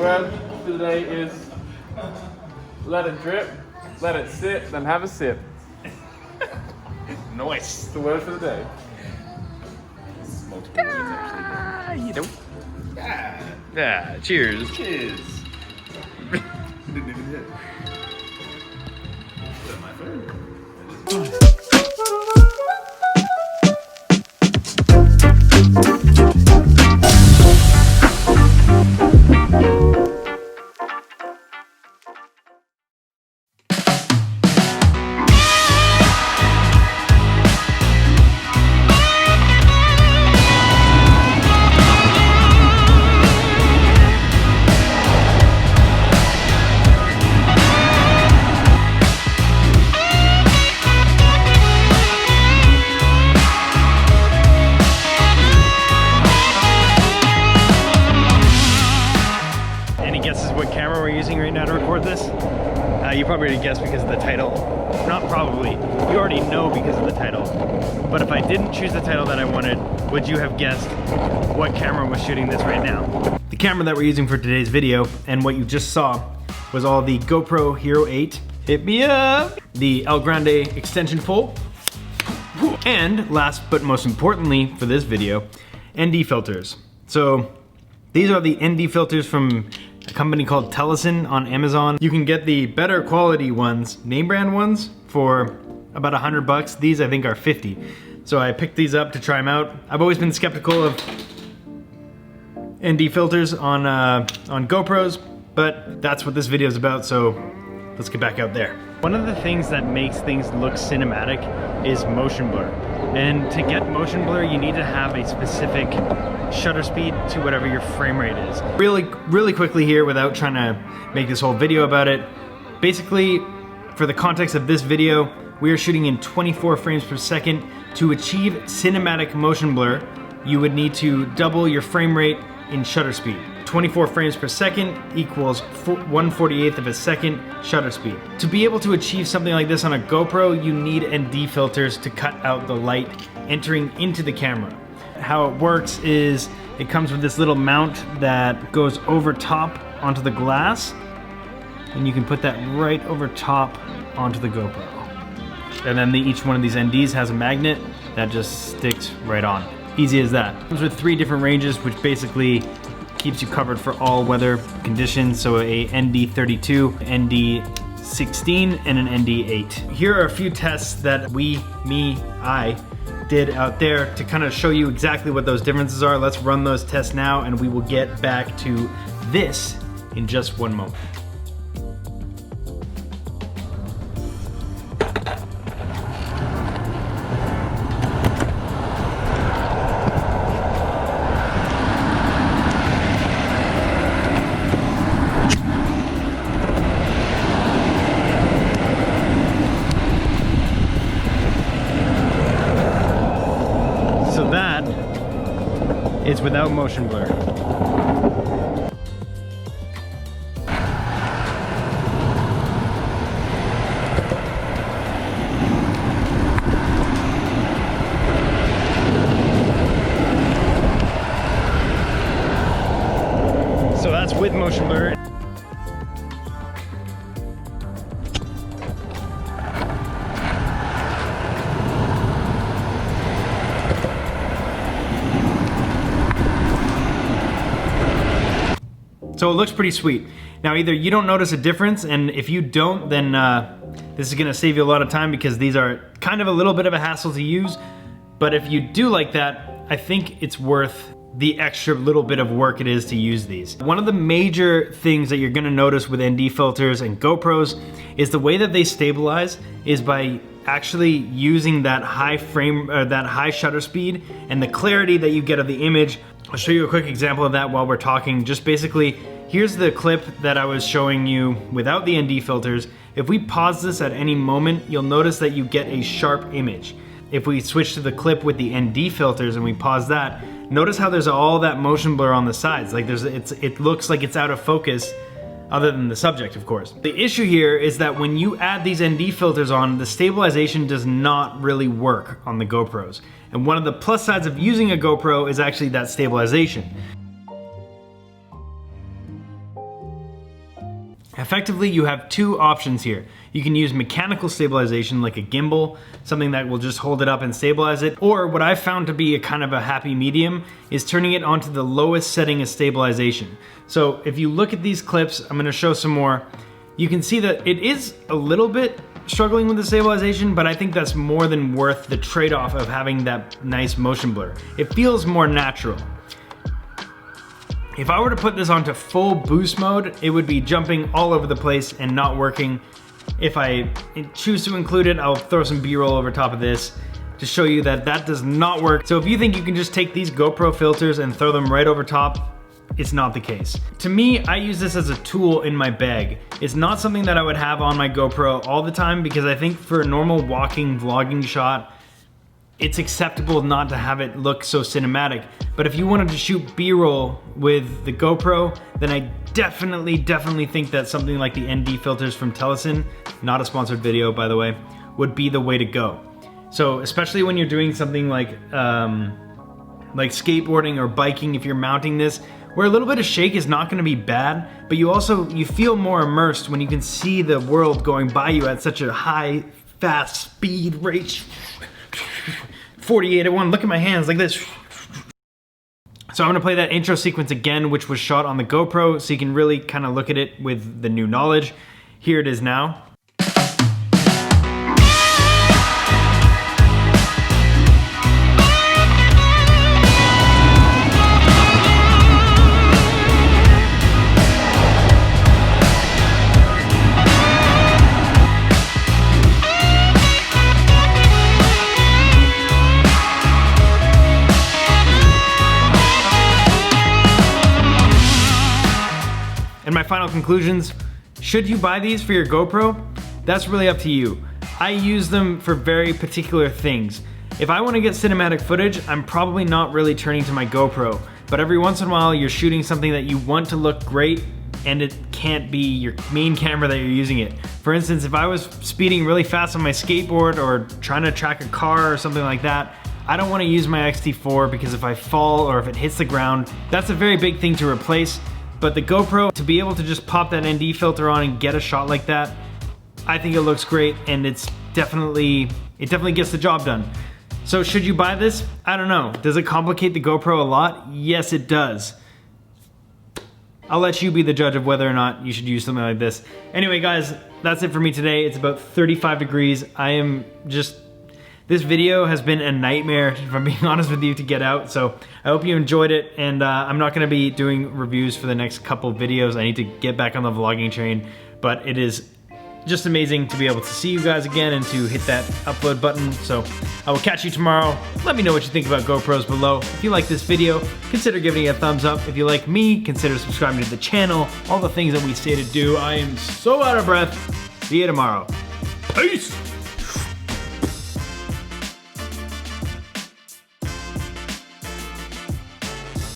word today is let it drip, let it sit, then have a sip. Nice. That's the word for the day. Multiple words, actually. You know. Yeah, cheers. Cheers. Didn't even hit. Is that my phone? Right now to record this. You probably already guessed because of the title. Not probably, you already know because of the title. But if I didn't choose the title that I wanted, would you have guessed what camera was shooting this right now? The camera that we're using for today's video, and what you just saw, was all the GoPro Hero 8. Hit me up! The El Grande extension pole. And last but most importantly for this video, ND filters. So these are the ND filters from a company called Telesin on Amazon. You can get the better quality ones, name brand ones, for about $100. These I think are 50. So I picked these up to try them out. I've always been skeptical of ND filters on GoPros, but that's what this video is about, so let's get back out there. One of the things that makes things look cinematic is motion blur. And to get motion blur, you need to have a specific shutter speed to whatever your frame rate is. Really quickly here, without trying to make this whole video about it, basically, for the context of this video, we are shooting in 24 frames per second. To achieve cinematic motion blur, you would need to double your frame rate in shutter speed. 24 frames per second equals 1/48 of a second shutter speed. To be able to achieve something like this on a GoPro, you need ND filters to cut out the light entering into the camera. How it works is it comes with this little mount that goes over top onto the glass, and you can put that right over top onto the GoPro. And then each one of these NDs has a magnet that just sticks right on. Easy as that. It comes with 3 different ranges, which basically keeps you covered for all weather conditions. So a ND32, ND16, and an ND8. Here are a few tests that I did out there to kind of show you exactly what those differences are. Let's run those tests now, and we will get back to this in just one moment. It's without motion blur. So that's with motion blur. So it looks pretty sweet. Now either you don't notice a difference, and if you don't, then this is gonna save you a lot of time because these are kind of a little bit of a hassle to use. But if you do like that, I think it's worth the extra little bit of work it is to use these. One of the major things that you're gonna notice with ND filters and GoPros is the way that they stabilize is by actually using that high shutter speed and the clarity that you get of the image. I'll show you a quick example of that while we're talking. Just basically, here's the clip that I was showing you without the ND filters. If we pause this at any moment, you'll notice that you get a sharp image. If we switch to the clip with the ND filters and we pause that, notice how there's all that motion blur on the sides. Like it looks like it's out of focus, other than the subject, of course. The issue here is that when you add these ND filters on, the stabilization does not really work on the GoPros. And one of the plus sides of using a GoPro is actually that stabilization. Effectively, you have two options here. You can use mechanical stabilization like a gimbal, something that will just hold it up and stabilize it, or what I've found to be a kind of a happy medium is turning it onto the lowest setting of stabilization. So if you look at these clips, I'm gonna show some more, you can see that it is a little bit struggling with the stabilization, but I think that's more than worth the trade-off of having that nice motion blur. It feels more natural. If I were to put this onto full boost mode, it would be jumping all over the place and not working. If I choose to include it, I'll throw some B-roll over top of this to show you that that does not work. So if you think you can just take these GoPro filters and throw them right over top, it's not the case. To me, I use this as a tool in my bag. It's not something that I would have on my GoPro all the time because I think for a normal walking, vlogging shot, it's acceptable not to have it look so cinematic. But if you wanted to shoot B-roll with the GoPro, then I definitely think that something like the ND filters from Telesin, not a sponsored video by the way, would be the way to go. So especially when you're doing something like skateboarding or biking, if you're mounting this, where a little bit of shake is not gonna be bad, but you feel more immersed when you can see the world going by you at such a high, fast speed rate. 48 at 1, look at my hands like this. So I'm gonna play that intro sequence again, which was shot on the GoPro, so you can really kind of look at it with the new knowledge. Here it is now. And my final conclusions, should you buy these for your GoPro? That's really up to you. I use them for very particular things. If I want to get cinematic footage, I'm probably not really turning to my GoPro, but every once in a while you're shooting something that you want to look great and it can't be your main camera that you're using it. For instance, if I was speeding really fast on my skateboard or trying to track a car or something like that, I don't want to use my X-T4 because if I fall or if it hits the ground, that's a very big thing to replace. But the GoPro, to be able to just pop that ND filter on and get a shot like that, I think it looks great and it definitely gets the job done. So should you buy this? I don't know. Does it complicate the GoPro a lot? Yes, it does. I'll let you be the judge of whether or not you should use something like this. Anyway guys, that's it for me today. It's about 35 degrees. This video has been a nightmare, if I'm being honest with you, to get out. So I hope you enjoyed it, and I'm not gonna be doing reviews for the next couple videos. I need to get back on the vlogging train, but it is just amazing to be able to see you guys again and to hit that upload button. So I will catch you tomorrow. Let me know what you think about GoPros below. If you like this video, consider giving it a thumbs up. If you like me, consider subscribing to the channel. All the things that we say to do. I am so out of breath. See you tomorrow. Peace!